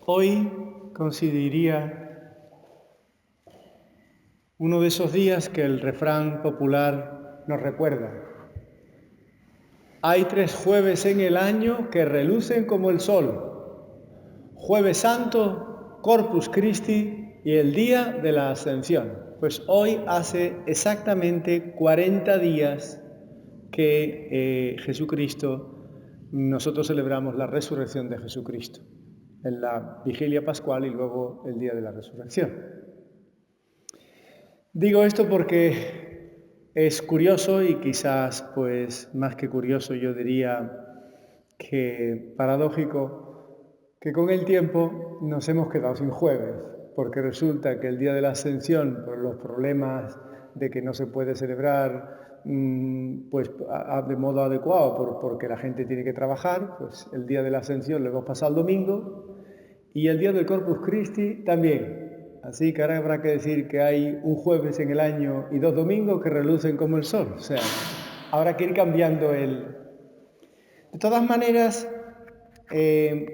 Hoy coincidiría uno de esos días que el refrán popular nos recuerda. Hay 3 jueves en el año que relucen como el sol: Jueves Santo, Corpus Christi y el día de la Ascensión. Pues hoy hace exactamente 40 días que nosotros celebramos la resurrección de Jesucristo, en la vigilia pascual y luego el día de la resurrección. Digo esto porque es curioso y quizás, pues más que curioso, yo diría que paradójico, que con el tiempo nos hemos quedado sin jueves, porque resulta que el día de la Ascensión, por los problemas de que no se puede celebrar pues de modo adecuado, porque la gente tiene que trabajar, pues el día de la Ascensión lo hemos pasado el domingo, y el día del Corpus Christi también. Así que ahora habrá que decir que hay un jueves en el año y 2 domingos que relucen como el sol. O sea, habrá que ir cambiando el... De todas maneras, el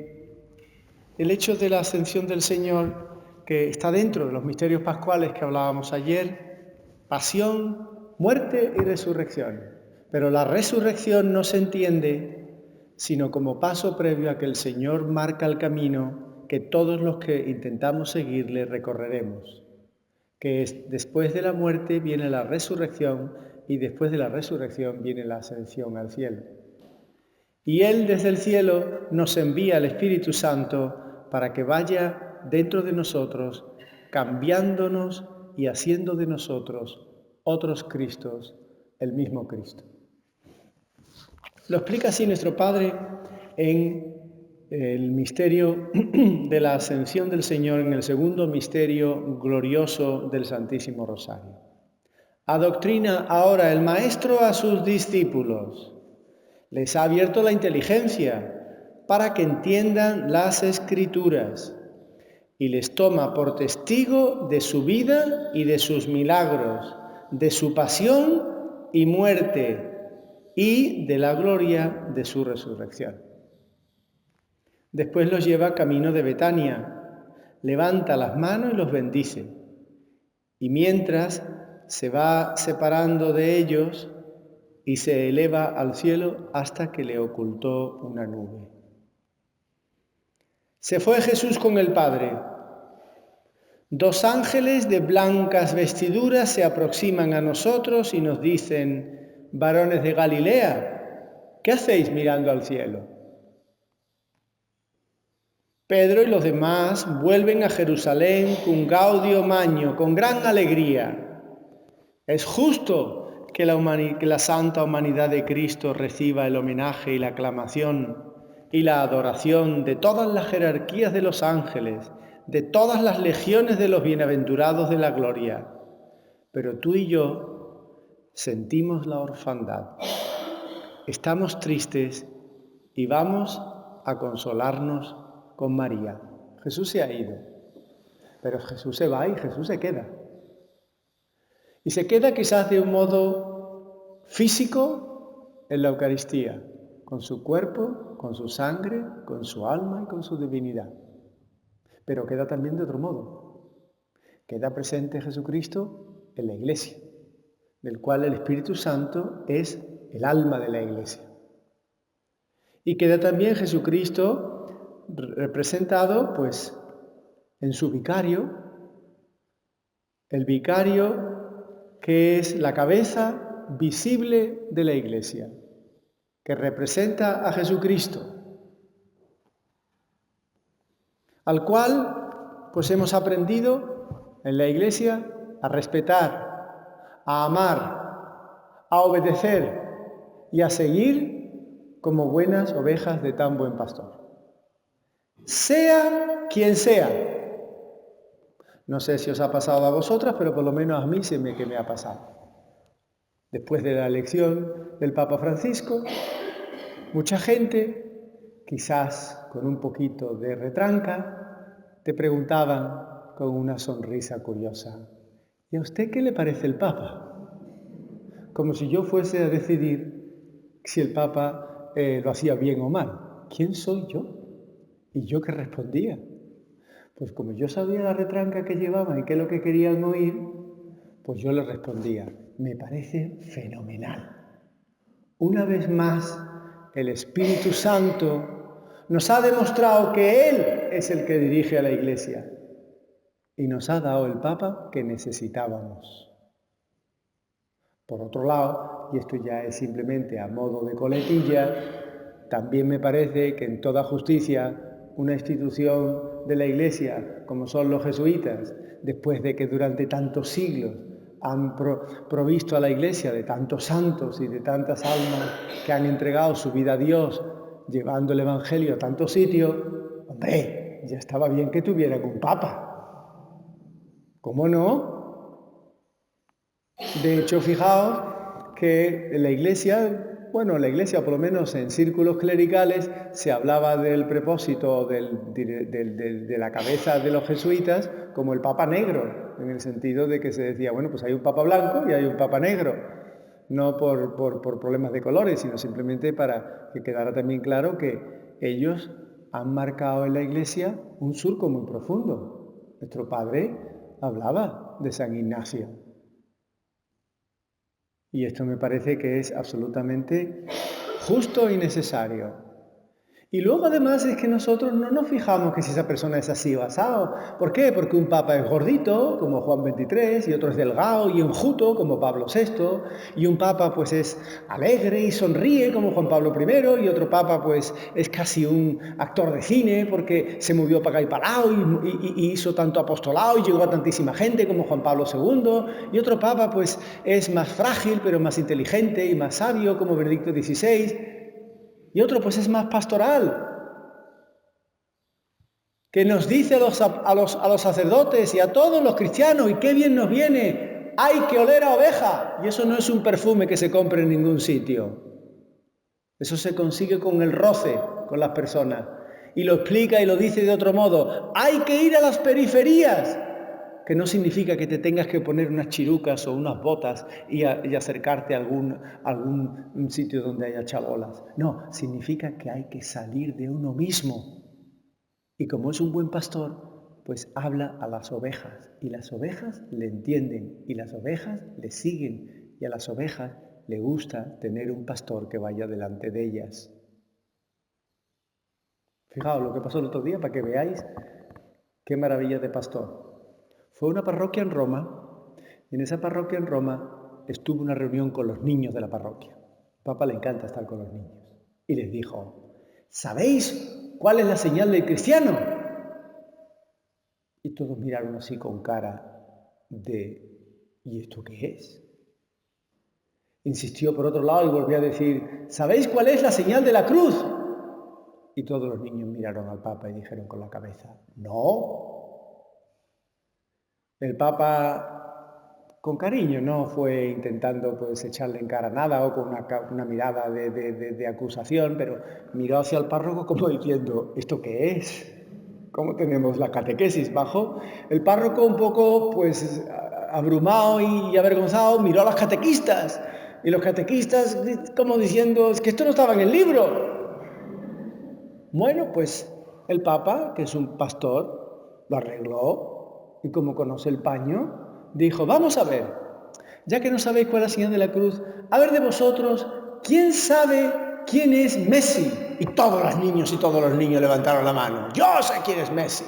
hecho de la ascensión del Señor, que está dentro de los misterios pascuales que hablábamos ayer, pasión, muerte y resurrección. Pero la resurrección no se entiende sino como paso previo a que el Señor marca el camino que todos los que intentamos seguirle recorreremos, que es después de la muerte viene la resurrección y después de la resurrección viene la ascensión al cielo. Y Él desde el cielo nos envía el Espíritu Santo para que vaya dentro de nosotros, cambiándonos y haciendo de nosotros otros Cristos, el mismo Cristo. Lo explica así nuestro Padre en el misterio de la ascensión del Señor, en el segundo misterio glorioso del Santísimo Rosario. Adoctrina ahora el Maestro a sus discípulos. Les ha abierto la inteligencia para que entiendan las Escrituras y les toma por testigo de su vida y de sus milagros, de su pasión y muerte y de la gloria de su resurrección. Después los lleva camino de Betania, levanta las manos y los bendice. Y mientras se va separando de ellos y se eleva al cielo hasta que le ocultó una nube. Se fue Jesús con el Padre. 2 ángeles de blancas vestiduras se aproximan a nosotros y nos dicen: varones de Galilea, ¿qué hacéis mirando al cielo? Pedro y los demás vuelven a Jerusalén con gaudio magno, con gran alegría. Es justo que la santa humanidad de Cristo reciba el homenaje y la aclamación y la adoración de todas las jerarquías de los ángeles, de todas las legiones de los bienaventurados de la gloria. Pero tú y yo sentimos la orfandad. Estamos tristes y vamos a consolarnos con María. Jesús se ha ido, pero Jesús se va y Jesús se queda. Y se queda quizás de un modo físico en la Eucaristía, con su cuerpo, con su sangre, con su alma y con su divinidad. Pero queda también de otro modo. Queda presente Jesucristo en la Iglesia, del cual el Espíritu Santo es el alma de la Iglesia. Y queda también Jesucristo representado, pues, en su vicario, el vicario que es la cabeza visible de la Iglesia, que representa a Jesucristo, al cual, pues, hemos aprendido en la Iglesia a respetar, a amar, a obedecer y a seguir como buenas ovejas de tan buen pastor. Sea quien sea. No sé si os ha pasado a vosotras, pero por lo menos a mí que me ha pasado. Después de la elección del Papa Francisco, mucha gente, quizás con un poquito de retranca, te preguntaban con una sonrisa curiosa: ¿y a usted qué le parece el Papa? Como si yo fuese a decidir si el Papa lo hacía bien o mal. ¿Quién soy yo? ¿Y yo qué respondía? Pues como yo sabía la retranca que llevaban y qué es lo que querían oír, pues yo les respondía, me parece fenomenal. Una vez más, el Espíritu Santo nos ha demostrado que Él es el que dirige a la Iglesia y nos ha dado el Papa que necesitábamos. Por otro lado, y esto ya es simplemente a modo de coletilla, también me parece que en toda justicia una institución de la Iglesia, como son los jesuitas, después de que durante tantos siglos han provisto a la Iglesia de tantos santos y de tantas almas que han entregado su vida a Dios, llevando el Evangelio a tantos sitios, hombre, ya estaba bien que tuvieran un papa. ¿Cómo no? De hecho, fijaos que en la Iglesia, por lo menos en círculos clericales, se hablaba del propósito de la cabeza de los jesuitas como el Papa Negro, en el sentido de que se decía, bueno, pues hay un Papa blanco y hay un Papa negro, no por problemas de colores, sino simplemente para que quedara también claro que ellos han marcado en la Iglesia un surco muy profundo. Nuestro padre hablaba de San Ignacio. Y esto me parece que es absolutamente justo y necesario. Y luego además es que nosotros no nos fijamos que si esa persona es así o asado. ¿Por qué? Porque un papa es gordito, como Juan XXIII, y otro es delgado y enjuto, como Pablo VI, y un papa pues es alegre y sonríe, como Juan Pablo I, y otro papa pues es casi un actor de cine, porque se movió para acá y para allá y hizo tanto apostolado y llegó a tantísima gente, como Juan Pablo II, y otro papa pues es más frágil, pero más inteligente y más sabio, como Benedicto XVI, y otro pues es más pastoral, que nos dice a los sacerdotes y a todos los cristianos, y qué bien nos viene, hay que oler a oveja, y eso no es un perfume que se compre en ningún sitio, eso se consigue con el roce con las personas, y lo explica y lo dice de otro modo, hay que ir a las periferias, que no significa que te tengas que poner unas chirucas o unas botas y acercarte a algún sitio donde haya chabolas. No, significa que hay que salir de uno mismo. Y como es un buen pastor, pues habla a las ovejas. Y las ovejas le entienden y las ovejas le siguen. Y a las ovejas le gusta tener un pastor que vaya delante de ellas. Fijaos lo que pasó el otro día para que veáis qué maravilla de pastor. Fue a una parroquia en Roma, y en esa parroquia en Roma estuvo una reunión con los niños de la parroquia. Al Papa le encanta estar con los niños. Y les dijo, ¿sabéis cuál es la señal del cristiano? Y todos miraron así con cara de, ¿y esto qué es? Insistió por otro lado y volvió a decir, ¿sabéis cuál es la señal de la cruz? Y todos los niños miraron al Papa y dijeron con la cabeza, no. El Papa, con cariño, no fue intentando pues echarle en cara nada o con una mirada de acusación, pero miró hacia el párroco como diciendo, ¿esto qué es? ¿Cómo tenemos la catequesis? Bajo el párroco un poco pues abrumado y avergonzado miró a los catequistas y los catequistas como diciendo, es que esto no estaba en el libro. Bueno, pues el Papa, que es un pastor, lo arregló. Y como conoce el paño, dijo, vamos a ver, ya que no sabéis cuál es la señal de la cruz, a ver de vosotros, ¿quién sabe quién es Messi? Y todos los niños levantaron la mano, yo sé quién es Messi.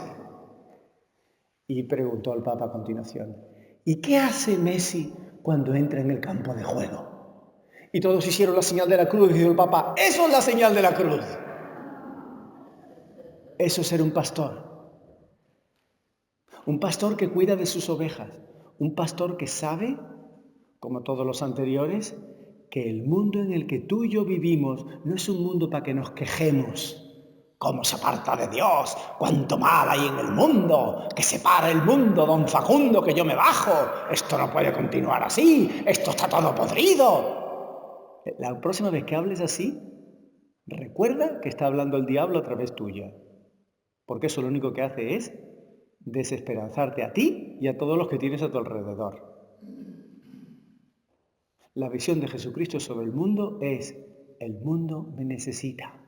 Y preguntó al Papa a continuación, ¿y qué hace Messi cuando entra en el campo de juego? Y todos hicieron la señal de la cruz y dijo el Papa, eso es la señal de la cruz. Eso es ser un pastor. Un pastor que cuida de sus ovejas, un pastor que sabe, como todos los anteriores, que el mundo en el que tú y yo vivimos no es un mundo para que nos quejemos. ¿Cómo se aparta de Dios? ¿Cuánto mal hay en el mundo? ¡Que se para el mundo, don Facundo, que yo me bajo! ¡Esto no puede continuar así! ¡Esto está todo podrido! La próxima vez que hables así, recuerda que está hablando el diablo a través tuya, porque eso lo único que hace es desesperanzarte a ti y a todos los que tienes a tu alrededor. La visión de Jesucristo sobre el mundo es, el mundo me necesita.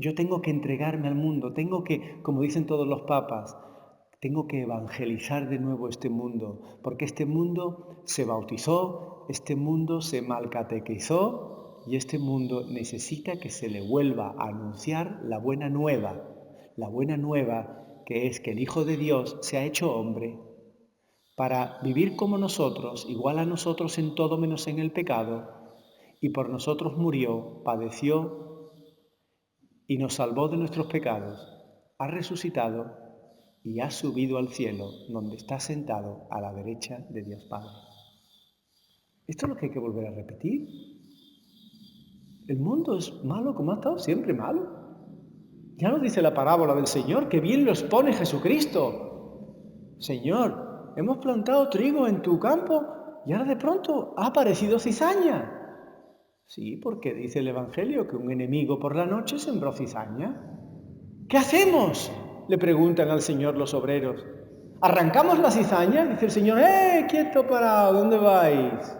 Yo tengo que entregarme al mundo, tengo que, como dicen todos los papas, tengo que evangelizar de nuevo este mundo, porque este mundo se bautizó, este mundo se malcatequizó y este mundo necesita que se le vuelva a anunciar la buena nueva que es que el Hijo de Dios se ha hecho hombre para vivir como nosotros, igual a nosotros en todo menos en el pecado, y por nosotros murió, padeció y nos salvó de nuestros pecados, ha resucitado y ha subido al cielo, donde está sentado a la derecha de Dios Padre. Esto es lo que hay que volver a repetir. El mundo es malo como ha estado siempre malo. Ya nos dice la parábola del Señor, que bien lo expone Jesucristo. Señor, hemos plantado trigo en tu campo y ahora de pronto ha aparecido cizaña. Sí, porque dice el Evangelio que un enemigo por la noche sembró cizaña. ¿Qué hacemos?, le preguntan al Señor los obreros. ¿Arrancamos la cizaña? Dice el Señor, quieto parado, ¿dónde vais?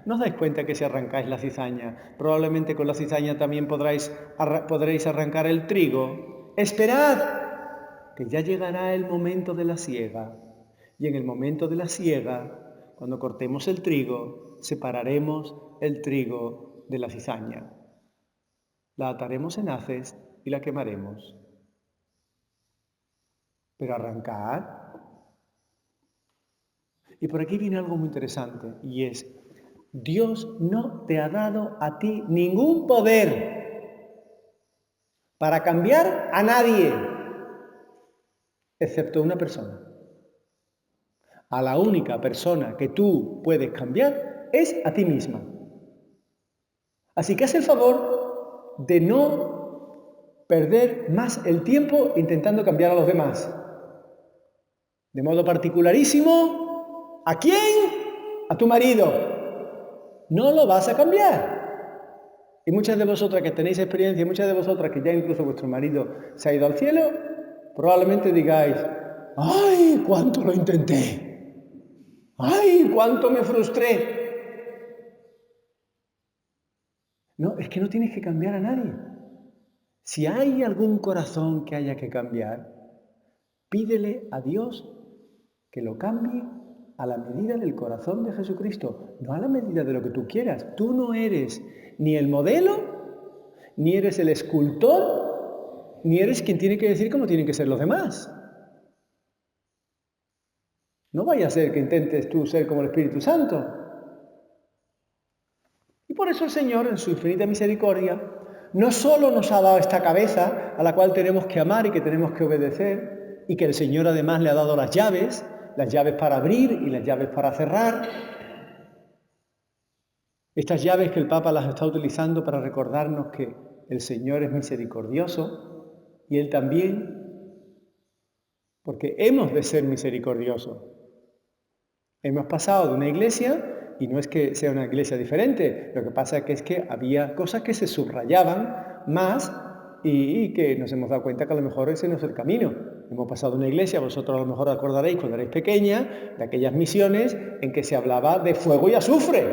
¿No os dais cuenta que si arrancáis la cizaña, probablemente con la cizaña también podréis arrancar el trigo? Esperad, que ya llegará el momento de la siega. Y en el momento de la siega, cuando cortemos el trigo, separaremos el trigo de la cizaña. La ataremos en haces y la quemaremos. Pero arrancar. Y por aquí viene algo muy interesante, y es, Dios no te ha dado a ti ningún poder para cambiar a nadie, excepto una persona. A la única persona que tú puedes cambiar es a ti misma. Así que haz el favor de no perder más el tiempo intentando cambiar a los demás. De modo particularísimo, ¿a quién? A tu marido. No lo vas a cambiar. Y muchas de vosotras que tenéis experiencia, muchas de vosotras que ya incluso vuestro marido se ha ido al cielo, probablemente digáis, ¡ay, cuánto lo intenté! ¡Ay, cuánto me frustré! No, es que no tienes que cambiar a nadie. Si hay algún corazón que haya que cambiar, pídele a Dios que lo cambie a la medida del corazón de Jesucristo, no a la medida de lo que tú quieras. Tú no eres ni el modelo, ni eres el escultor, ni eres quien tiene que decir cómo tienen que ser los demás. No vaya a ser que intentes tú ser como el Espíritu Santo. Y por eso el Señor, en su infinita misericordia, no solo nos ha dado esta cabeza a la cual tenemos que amar y que tenemos que obedecer, y que el Señor además le ha dado las llaves para abrir y las llaves para cerrar. Estas llaves que el Papa las está utilizando para recordarnos que el Señor es misericordioso y Él también, porque hemos de ser misericordiosos. Hemos pasado de una iglesia, y no es que sea una iglesia diferente, lo que pasa es que había cosas que se subrayaban más y que nos hemos dado cuenta que a lo mejor ese no es el camino. Hemos pasado de una iglesia, vosotros a lo mejor acordaréis cuando erais pequeña, de aquellas misiones en que se hablaba de fuego y azufre.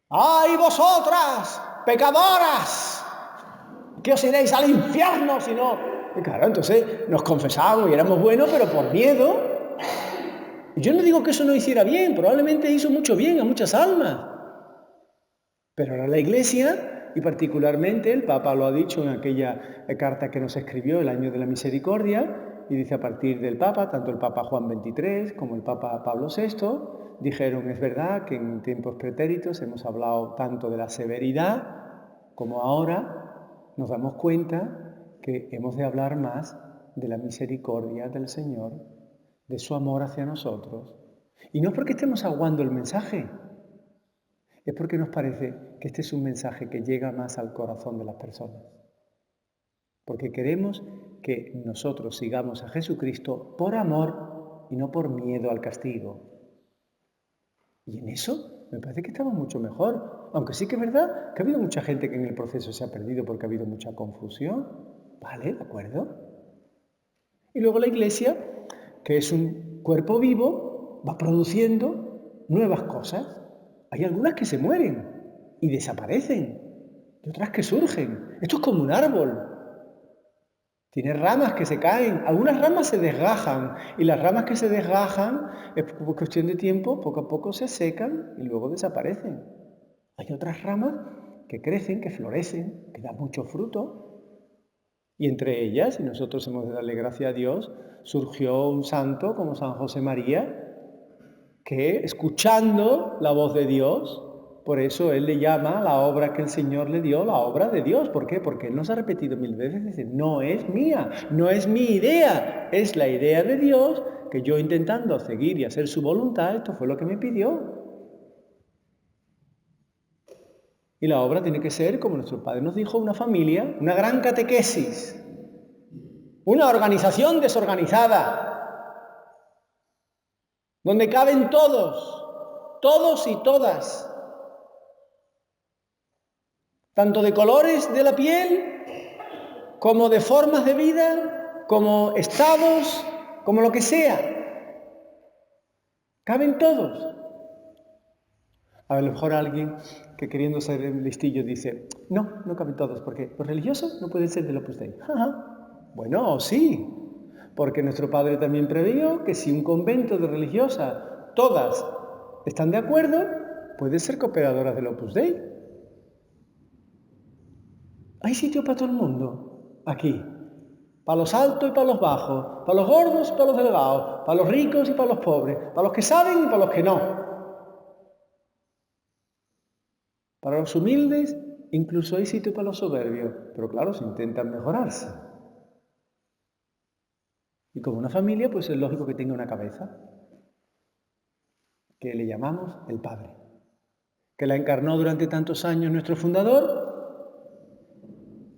¡Ay, vosotras, pecadoras! ¿Qué os iréis al infierno si no? Y claro, entonces nos confesábamos y éramos buenos, pero por miedo. Y yo no digo que eso no hiciera bien, probablemente hizo mucho bien a muchas almas. Pero ahora la Iglesia, y particularmente el Papa lo ha dicho en aquella carta que nos escribió el año de la misericordia, y dice a partir del Papa, tanto el Papa Juan XXIII como el Papa Pablo VI, dijeron, es verdad que en tiempos pretéritos hemos hablado tanto de la severidad como ahora nos damos cuenta que hemos de hablar más de la misericordia del Señor, de su amor hacia nosotros. Y no es porque estemos aguando el mensaje, es porque nos parece que este es un mensaje que llega más al corazón de las personas. Porque queremos que nosotros sigamos a Jesucristo por amor y no por miedo al castigo. Y en eso me parece que estamos mucho mejor. Aunque sí que es verdad que ha habido mucha gente que en el proceso se ha perdido porque ha habido mucha confusión. ¿Vale? ¿De acuerdo? Y luego la Iglesia, que es un cuerpo vivo, va produciendo nuevas cosas. Hay algunas que se mueren y desaparecen. y otras que surgen. Esto es como un árbol. Tiene ramas que se caen, algunas ramas se desgajan y las ramas que se desgajan es por cuestión de tiempo, poco a poco se secan y luego desaparecen. Hay otras ramas que crecen, que florecen, que dan mucho fruto y entre ellas, y nosotros hemos de darle gracias a Dios, surgió un santo como San José María que escuchando la voz de Dios, por eso él le llama la obra que el Señor le dio, la obra de Dios. ¿Por qué? Porque él nos ha repetido 1000 veces, dice, no es mía, no es mi idea, es la idea de Dios que yo intentando seguir y hacer su voluntad, esto fue lo que me pidió. Y la obra tiene que ser, como nuestro Padre nos dijo, una familia, una gran catequesis, una organización desorganizada, donde caben todos y todas, tanto de colores de la piel, como de formas de vida, como estados, como lo que sea. Caben todos. A lo mejor alguien que queriendo ser listillo dice, no caben todos, porque los religiosos no pueden ser del Opus Dei. Bueno, sí, porque nuestro Padre también previó que si un convento de religiosas, todas están de acuerdo, pueden ser cooperadoras del Opus Dei. Hay sitio para todo el mundo, aquí. Para los altos y para los bajos, para los gordos y para los delgados, para los ricos y para los pobres, para los que saben y para los que no. Para los humildes, incluso hay sitio para los soberbios, pero claro, se intentan mejorarse. Y como una familia, pues es lógico que tenga una cabeza, que le llamamos el Padre, que la encarnó durante tantos años nuestro fundador,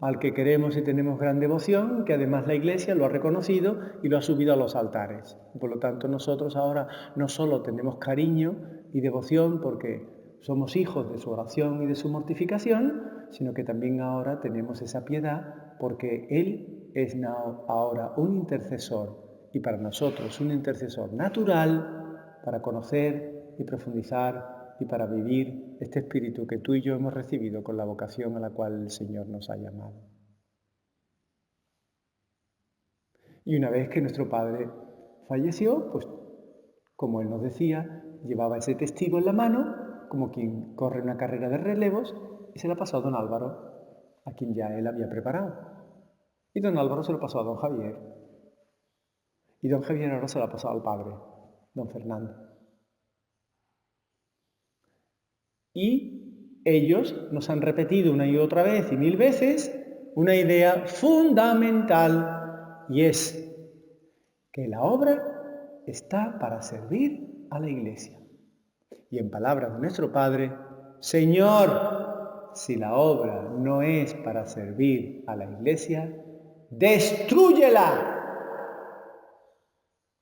al que queremos y tenemos gran devoción, que además la Iglesia lo ha reconocido y lo ha subido a los altares. Por lo tanto, nosotros ahora no solo tenemos cariño y devoción porque somos hijos de su oración y de su mortificación, sino que también ahora tenemos esa piedad porque Él es ahora un intercesor y para nosotros un intercesor natural para conocer y profundizar y para vivir este espíritu que tú y yo hemos recibido con la vocación a la cual el Señor nos ha llamado. Y una vez que nuestro Padre falleció, pues como Él nos decía, llevaba ese testigo en la mano, como quien corre una carrera de relevos, y se la pasó a don Álvaro, a quien ya Él había preparado. Y don Álvaro se lo pasó a don Javier. Y don Javier ahora se lo ha pasado al Padre, don Fernando. Y ellos nos han repetido una y otra vez y 1000 veces una idea fundamental y es que la obra está para servir a la Iglesia. Y en palabras de nuestro Padre, Señor, si la obra no es para servir a la Iglesia, ¡destrúyela!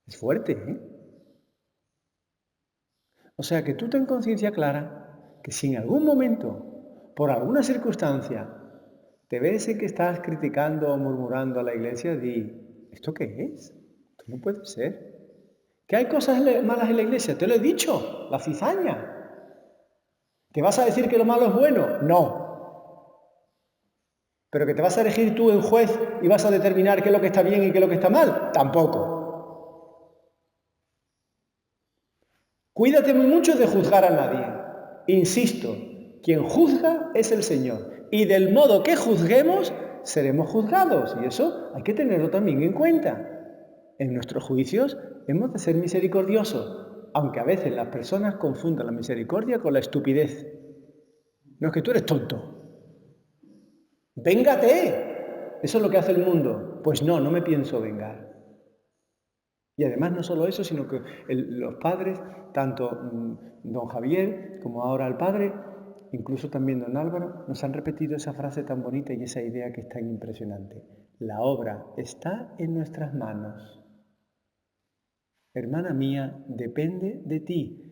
Es fuerte, ¿eh? O sea que tú ten conciencia clara que si en algún momento, por alguna circunstancia, te ves en que estás criticando o murmurando a la Iglesia, di, ¿esto qué es? Esto no puede ser. ¿Que hay cosas malas en la Iglesia? Te lo he dicho, la cizaña. ¿Que vas a decir que lo malo es bueno? No. ¿Pero que te vas a elegir tú en juez y vas a determinar qué es lo que está bien y qué es lo que está mal? Tampoco. Cuídate muy mucho de juzgar a nadie. Insisto, quien juzga es el Señor. Y del modo que juzguemos, seremos juzgados. Y eso hay que tenerlo también en cuenta. En nuestros juicios hemos de ser misericordiosos, aunque a veces las personas confundan la misericordia con la estupidez. No es que tú eres tonto. ¡Véngate! Eso es lo que hace el mundo. Pues no me pienso vengar. Y además no solo eso, sino que los padres, tanto don Javier como ahora el padre, incluso también don Álvaro, nos han repetido esa frase tan bonita y esa idea que es tan impresionante. La obra está en nuestras manos. Hermana mía, depende de ti.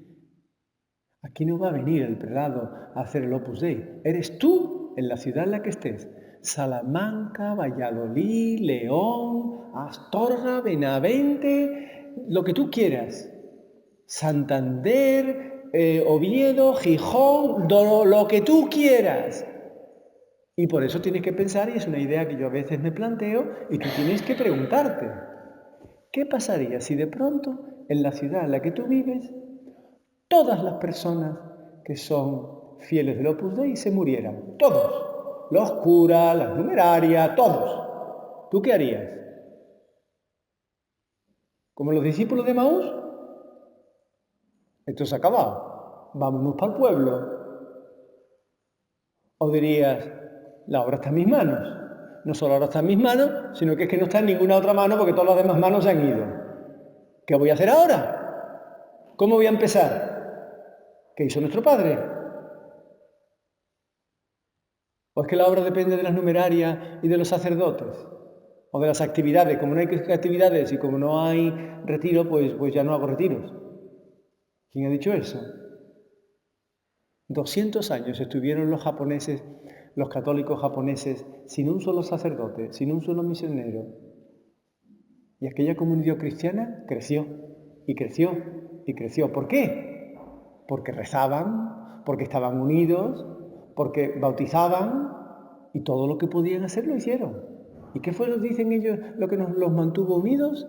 Aquí no va a venir el prelado a hacer el Opus Dei. Eres tú en la ciudad en la que estés. Salamanca, Valladolid, León, Astorga, Benavente, lo que tú quieras. Santander, Oviedo, Gijón, lo que tú quieras. Y por eso tienes que pensar, y es una idea que yo a veces me planteo, y tú tienes que preguntarte, ¿qué pasaría si de pronto en la ciudad en la que tú vives, todas las personas que son fieles del Opus Dei se murieran? Todos. Los curas, las numerarias, todos. ¿Tú qué harías? ¿Como los discípulos de Maús? Esto se ha acabado. Vámonos para el pueblo. ¿O dirías, la obra está en mis manos? No solo ahora está en mis manos, sino que es que no está en ninguna otra mano porque todas las demás manos se han ido. ¿Qué voy a hacer ahora? ¿Cómo voy a empezar? ¿Qué hizo nuestro Padre? ¿O es que la obra depende de las numerarias y de los sacerdotes? ¿O de las actividades? Como no hay actividades y como no hay retiro, pues ya no hago retiros. ¿Quién ha dicho eso? 200 años estuvieron los japoneses, los católicos japoneses, sin un solo sacerdote, sin un solo misionero. Y aquella comunidad cristiana creció, y creció, y creció. ¿Por qué? Porque rezaban, porque estaban unidos, porque bautizaban, y todo lo que podían hacer lo hicieron. ¿Y qué fue, dicen ellos, lo que los mantuvo unidos?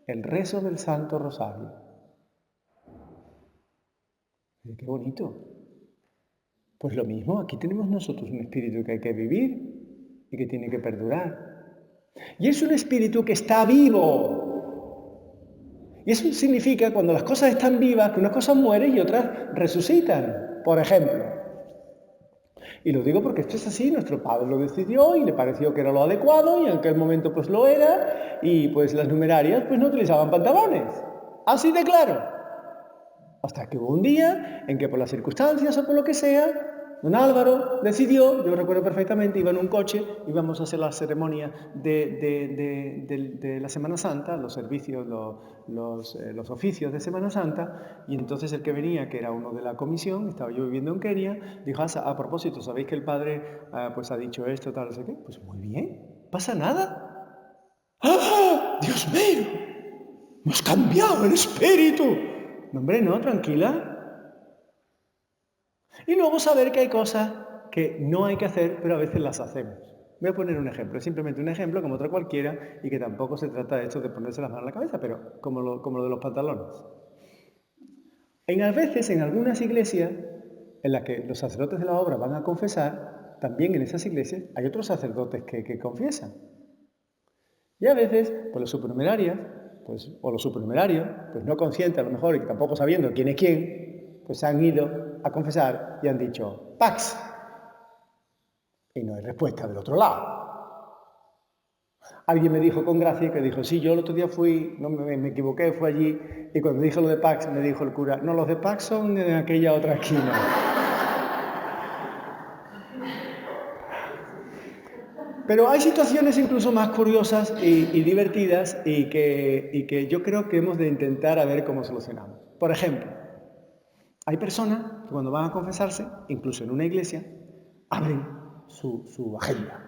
El rezo del Santo Rosario. ¡Qué bonito! Pues lo mismo, aquí tenemos nosotros un espíritu que hay que vivir y que tiene que perdurar. Y es un espíritu que está vivo. Y eso significa, cuando las cosas están vivas, que unas cosas mueren y otras resucitan. Por ejemplo, y lo digo porque esto es así, nuestro padre lo decidió y le pareció que era lo adecuado y en aquel momento pues lo era, y pues las numerarias pues no utilizaban pantalones. Así de claro. Hasta que hubo un día en que por las circunstancias o por lo que sea, don Álvaro decidió, yo recuerdo perfectamente, iba en un coche, íbamos a hacer la ceremonia de la Semana Santa, los servicios, los oficios de Semana Santa, y entonces el que venía, que era uno de la comisión, estaba yo viviendo en Kenia, dijo, a propósito, ¿sabéis que el padre pues ha dicho esto, tal, no sé qué? Pues muy bien, ¿pasa nada? ¡Ah! ¡Dios mío! ¡Hemos cambiado el espíritu! No, hombre, no, tranquila. Y luego saber que hay cosas que no hay que hacer, pero a veces las hacemos. Voy a poner un ejemplo, simplemente un ejemplo como otro cualquiera, y que tampoco se trata de esto de ponerse las manos en la cabeza, pero como lo de los pantalones. A veces, en algunas iglesias, en las que los sacerdotes de la obra van a confesar, también en esas iglesias hay otros sacerdotes que confiesan. Y a veces, pues los supernumerarias, o los supernumerarios, pues no conscientes a lo mejor y que tampoco sabiendo quién es quién, pues han ido a confesar y han dicho ¡Pax! Y no hay respuesta del otro lado. Alguien me dijo con gracia que dijo, sí, yo el otro día fui, no me equivoqué, fui allí, y cuando dije lo de Pax me dijo el cura, no, los de Pax son en aquella otra esquina. Pero hay situaciones incluso más curiosas y divertidas y que yo creo que hemos de intentar a ver cómo solucionamos. Por ejemplo, hay personas que cuando van a confesarse, incluso en una iglesia, abren su agenda.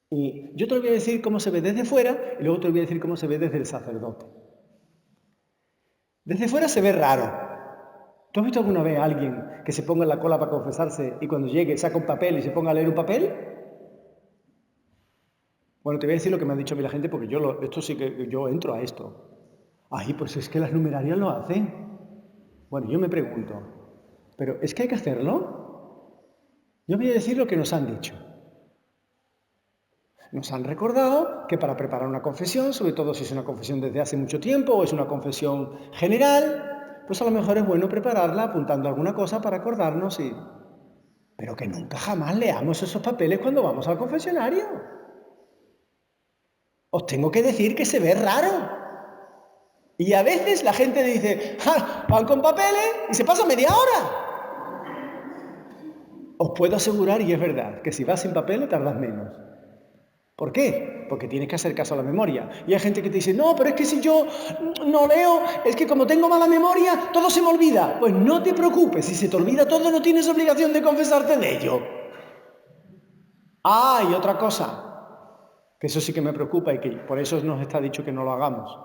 Y yo te lo voy a decir cómo se ve desde fuera y luego te lo voy a decir cómo se ve desde el sacerdote. Desde fuera se ve raro. ¿Tú has visto alguna vez a alguien que se ponga en la cola para confesarse y cuando llegue saca un papel y se ponga a leer un papel? Bueno, te voy a decir lo que me ha dicho a mí la gente porque esto sí que yo entro a esto. Ay, pues es que las numerarias lo hacen. Bueno, yo me pregunto, ¿pero es que hay que hacerlo? Yo voy a decir lo que nos han dicho. Nos han recordado que para preparar una confesión, sobre todo si es una confesión desde hace mucho tiempo o es una confesión general, pues a lo mejor es bueno prepararla apuntando alguna cosa para acordarnos pero que nunca jamás leamos esos papeles cuando vamos al confesionario. Os tengo que decir que se ve raro. Y a veces la gente dice, ¡ja! Van con papeles y se pasa media hora. Os puedo asegurar, y es verdad, que si vas sin papeles tardas menos. ¿Por qué? Porque tienes que hacer caso a la memoria. Y hay gente que te dice, no, pero es que si yo no leo, es que como tengo mala memoria, todo se me olvida. Pues no te preocupes, si se te olvida todo, no tienes obligación de confesarte de ello. Ah, y otra cosa, que eso sí que me preocupa y que por eso nos está dicho que no lo hagamos.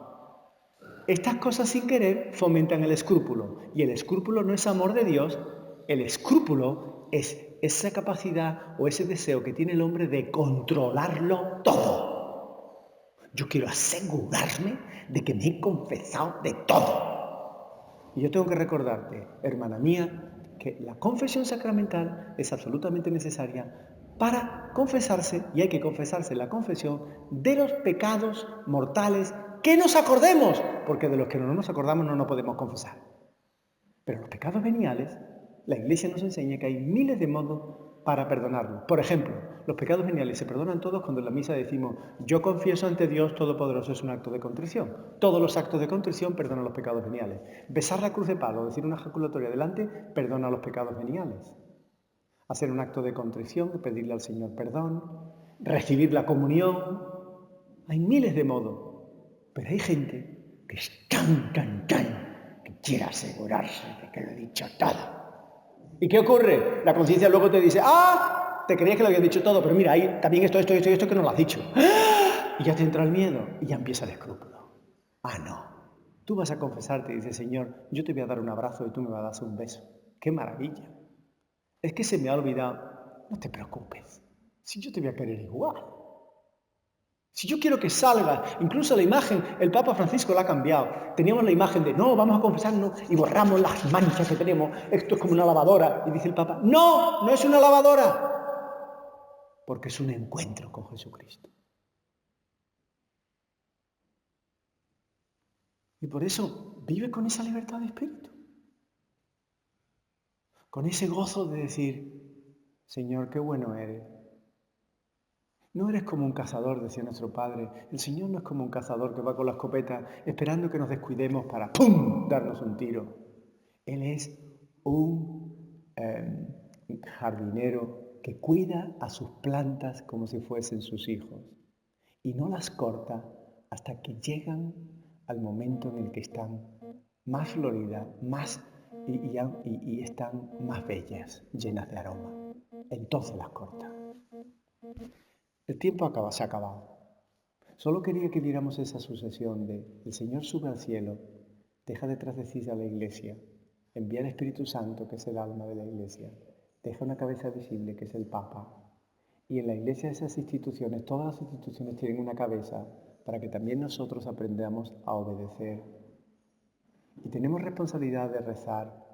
Estas cosas sin querer fomentan el escrúpulo. Y el escrúpulo no es amor de Dios, el escrúpulo es esa capacidad o ese deseo que tiene el hombre de controlarlo todo. Yo quiero asegurarme de que me he confesado de todo. Y yo tengo que recordarte, hermana mía, que la confesión sacramental es absolutamente necesaria para confesarse, y hay que confesarse en la confesión, de los pecados mortales que nos acordemos, porque de los que no nos acordamos no nos podemos confesar. Pero los pecados veniales, la Iglesia nos enseña que hay miles de modos para perdonarlos. Por ejemplo, los pecados veniales se perdonan todos cuando en la misa decimos yo confieso ante Dios Todopoderoso, es un acto de contrición. Todos los actos de contrición perdonan los pecados veniales. Besar la cruz de palo, decir una ejaculatoria delante, perdona los pecados veniales. Hacer un acto de contrición, pedirle al Señor perdón, recibir la comunión. Hay miles de modos, pero hay gente que es tan, que quiere asegurarse de que lo he dicho todo. ¿Y qué ocurre? La conciencia luego te dice, te creías que lo había dicho todo, pero mira, hay también esto que no lo has dicho. Y ya te entra el miedo y ya empieza el escrúpulo. No. Tú vas a confesarte y dices, Señor, yo te voy a dar un abrazo y tú me vas a dar un beso. ¡Qué maravilla! Es que se me ha olvidado. No te preocupes. Si yo te voy a querer igual. Si yo quiero que salgas, incluso la imagen, el Papa Francisco la ha cambiado. Teníamos la imagen de, no, vamos a confesarnos y borramos las manchas que tenemos. Esto es como una lavadora. Y dice el Papa, no, no es una lavadora. Porque es un encuentro con Jesucristo. Y por eso vive con esa libertad de espíritu. Con ese gozo de decir, Señor, qué bueno eres. No eres como un cazador, decía nuestro padre. El Señor no es como un cazador que va con la escopeta esperando que nos descuidemos para ¡pum!, darnos un tiro. Él es un jardinero que cuida a sus plantas como si fuesen sus hijos y no las corta hasta que llegan al momento en el que están más floridas, y están más bellas, llenas de aroma. Entonces las corta. El tiempo se ha acabado. Solo quería que viéramos esa sucesión de el Señor sube al cielo, deja detrás de sí a la Iglesia, envía el Espíritu Santo, que es el alma de la Iglesia, deja una cabeza visible, que es el Papa, y en la Iglesia esas instituciones, todas las instituciones tienen una cabeza para que también nosotros aprendamos a obedecer. Y tenemos responsabilidad de rezar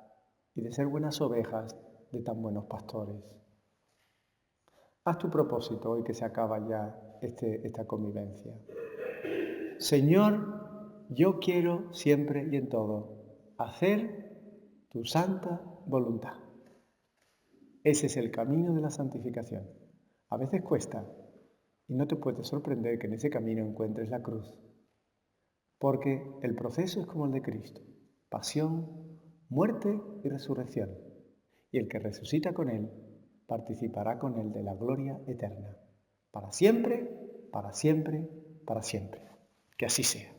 y de ser buenas ovejas de tan buenos pastores. Haz tu propósito hoy que se acaba ya esta convivencia. Señor, yo quiero siempre y en todo hacer tu santa voluntad. Ese es el camino de la santificación. A veces cuesta y no te puedes sorprender que en ese camino encuentres la cruz. Porque el proceso es como el de Cristo. Pasión, muerte y resurrección. Y el que resucita con Él participará con Él de la gloria eterna. Para siempre, para siempre, para siempre. Que así sea.